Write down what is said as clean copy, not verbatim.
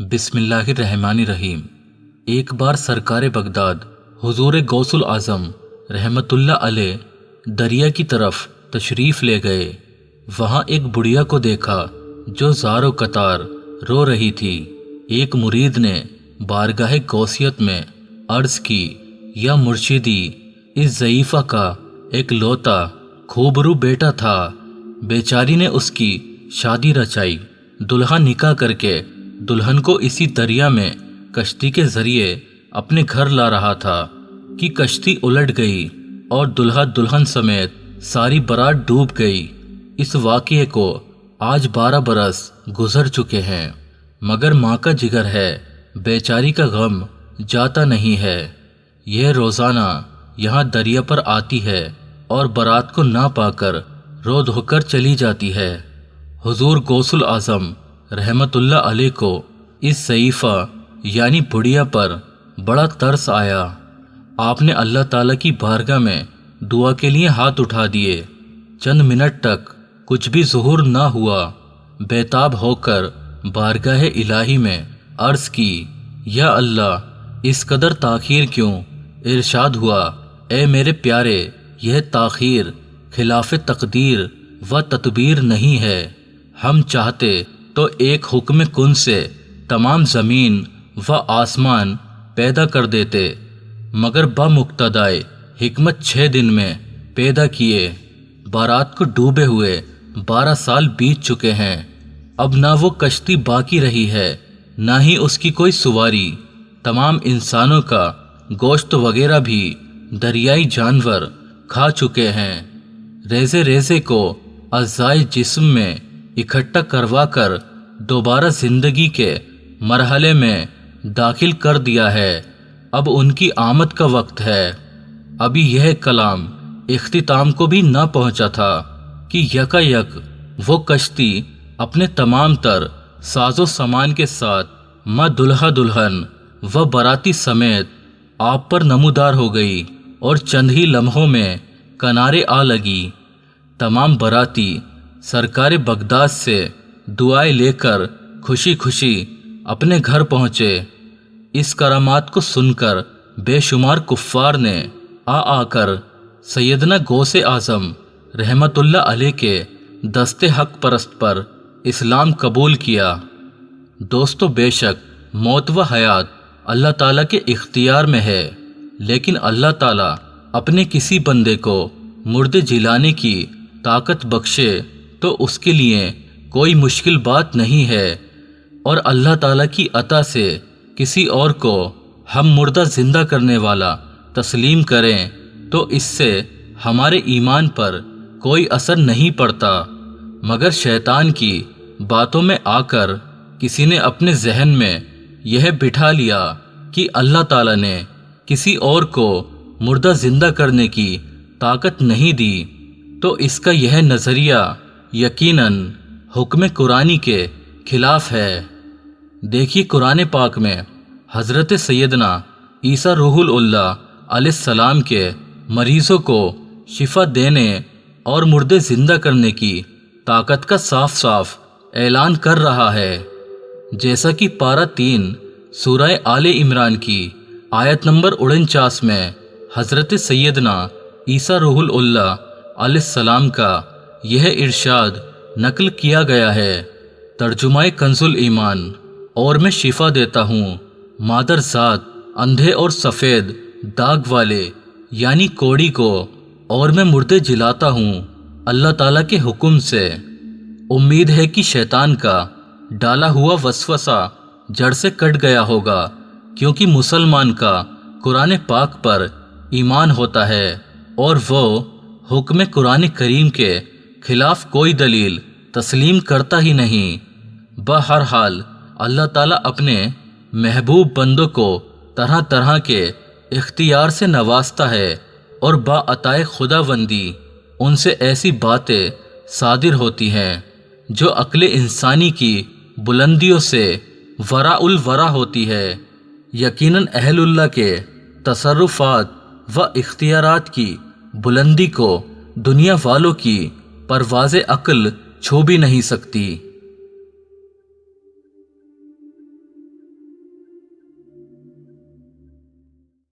بسم اللہ الرحمن الرحیم۔ ایک بار سرکار بغداد حضور غوث العظم رحمت اللہ علیہ دریا کی طرف تشریف لے گئے۔ وہاں ایک بڑھیا کو دیکھا جو زار و قطار رو رہی تھی۔ ایک مرید نے بارگاہ غوثیت میں عرض کی، یا مرشدی، اس ضعیفہ کا ایک لوتا خوبرو بیٹا تھا، بیچاری نے اس کی شادی رچائی، دلہا نکاح کر کے دلہن کو اسی دریا میں کشتی کے ذریعے اپنے گھر لا رہا تھا کہ کشتی الٹ گئی اور دلہا دلہن سمیت ساری بارات ڈوب گئی۔ اس واقعے کو آج 12 برس گزر چکے ہیں، مگر ماں کا جگر ہے، بیچاری کا غم جاتا نہیں ہے۔ یہ روزانہ یہاں دریا پر آتی ہے اور بارات کو نہ پا کر رو دھو کر چلی جاتی ہے۔ حضور غوث العظم رحمت اللہ علیہ کو اس ضعیفہ یعنی بڑھیا پر بڑا ترس آیا۔ آپ نے اللہ تعالیٰ کی بارگاہ میں دعا کے لیے ہاتھ اٹھا دیے۔ چند منٹ تک کچھ بھی ظہور نہ ہوا۔ بیتاب ہو کر بارگاہ الہی میں عرض کی، یا اللہ، اس قدر تاخیر کیوں؟ ارشاد ہوا، اے میرے پیارے، یہ تاخیر خلاف تقدیر و تدبیر نہیں ہے۔ ہم چاہتے تو ایک حکم کن سے تمام زمین و آسمان پیدا کر دیتے، مگر بمقتضائے حکمت 6 دن میں پیدا کیے۔ بارات کو ڈوبے ہوئے 12 سال بیت چکے ہیں۔ اب نہ وہ کشتی باقی رہی ہے، نہ ہی اس کی کوئی سواری۔ تمام انسانوں کا گوشت وغیرہ بھی دریائی جانور کھا چکے ہیں۔ ریزے ریزے کو اعضائے جسم میں اکٹھا کروا کر دوبارہ زندگی کے مرحلے میں داخل کر دیا ہے۔ اب ان کی آمد کا وقت ہے۔ ابھی یہ کلام اختتام کو بھی نہ پہنچا تھا کہ یکا یک وہ کشتی اپنے تمام تر ساز و سامان کے ساتھ ماں دلہا دلہن و باراتی سمیت آپ پر نمودار ہو گئی اور چند ہی لمحوں میں کنارے آ لگی۔ تمام باراتی سرکار بغداد سے دعائیں لے کر خوشی خوشی اپنے گھر پہنچے۔ اس کرامات کو سن کر بے شمار کفار نے آ کر سیدنا غوث اعظم رحمت اللہ علیہ کے دست حق پرست پر اسلام قبول کیا۔ دوستو، بے شک موت و حیات اللہ تعالیٰ کے اختیار میں ہے، لیکن اللہ تعالیٰ اپنے کسی بندے کو مردے جلانے کی طاقت بخشے تو اس کے لیے کوئی مشکل بات نہیں ہے، اور اللہ تعالیٰ کی عطا سے کسی اور کو ہم مردہ زندہ کرنے والا تسلیم کریں تو اس سے ہمارے ایمان پر کوئی اثر نہیں پڑتا، مگر شیطان کی باتوں میں آ کر کسی نے اپنے ذہن میں یہ بٹھا لیا کہ اللہ تعالیٰ نے کسی اور کو مردہ زندہ کرنے کی طاقت نہیں دی، تو اس کا یہ نظریہ یقیناً حکم قرآنی کے خلاف ہے۔ دیکھیے، قرآن پاک میں حضرت سیدنا عیسیٰ روح اللہ علیہ السلام کے مریضوں کو شفا دینے اور مردے زندہ کرنے کی طاقت کا صاف صاف اعلان کر رہا ہے، جیسا کہ پارہ 3 سورہ آل عمران کی آیت نمبر 49 میں حضرت سیدنا عیسیٰ روح اللہ علیہ السلام کا یہ ارشاد نقل کیا گیا ہے۔ ترجمہ کنز الایمان۔ اور میں شفا دیتا ہوں مادر ذات اندھے اور سفید داغ والے یعنی کوڑی کو، اور میں مردے جلاتا ہوں اللہ تعالیٰ کے حکم سے۔ امید ہے کہ شیطان کا ڈالا ہوا وسوسہ جڑ سے کٹ گیا ہوگا، کیونکہ مسلمان کا قرآن پاک پر ایمان ہوتا ہے اور وہ حکم قرآن کریم کے خلاف کوئی دلیل تسلیم کرتا ہی نہیں۔ بہرحال اللہ تعالیٰ اپنے محبوب بندوں کو طرح طرح کے اختیار سے نوازتا ہے، اور باعطائے خداوندی ان سے ایسی باتیں صادر ہوتی ہیں جو عقل انسانی کی بلندیوں سے وراء الورا ہوتی ہے۔ یقیناً اہل اللہ کے تصرفات و اختیارات کی بلندی کو دنیا والوں کی پرواز عقل چھو بھی نہیں سکتی۔